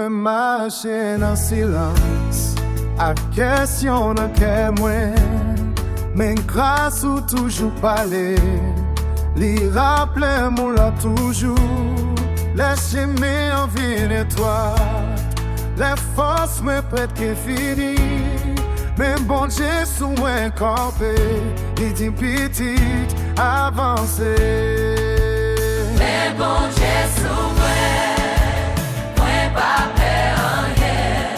Moi marche dans silence, à question de que moi, mais grâce ou toujours parler, li rappelle-moi là toujours, laisse-moi en vie de toi, les forces me prêtent que fini, mais bon Dieu sous moi campé, il dit petite avancer. Mais bon Dieu sous moi pas peur rien,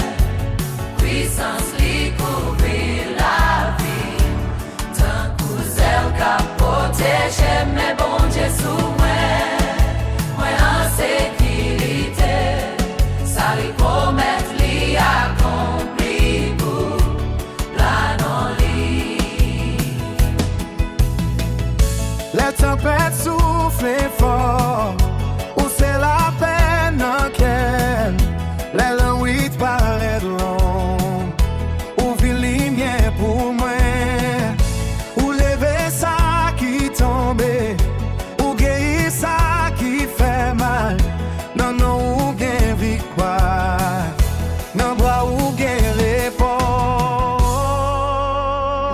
puissance li couvrir la vie, tant que elle qu'a protégé. Mais bon Dieu sous moi en sécurité, ça lui promet li accompli pour la non li. Les tempêtes soufflent fort, où c'est la peine en qu'elle, les longues paraît long, où vit lumière pour moi, où lever ça qui tombe, où guérir ça qui fait mal, non non où gain victoire, non bois où gain réponse.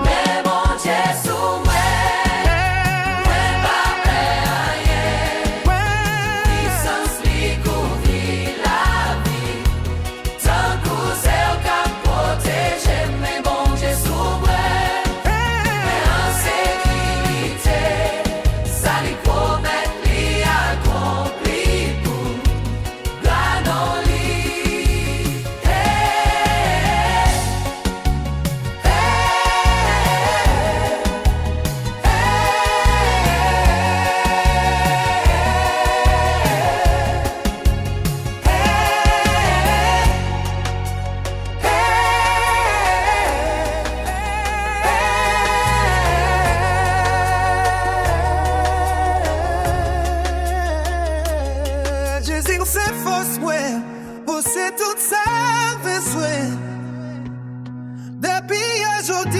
Mais bon Dieu sous moi pas peur rien, puissance li couvrir la vie, tant que c'est qu'a protégé. Mais bon Dieu sous moi en sécurité, ça lui promet li accompli pour la non li. Jésus, c'est fausse, ouais. Vous, c'est tout ça, besoin. Depuis aujourd'hui.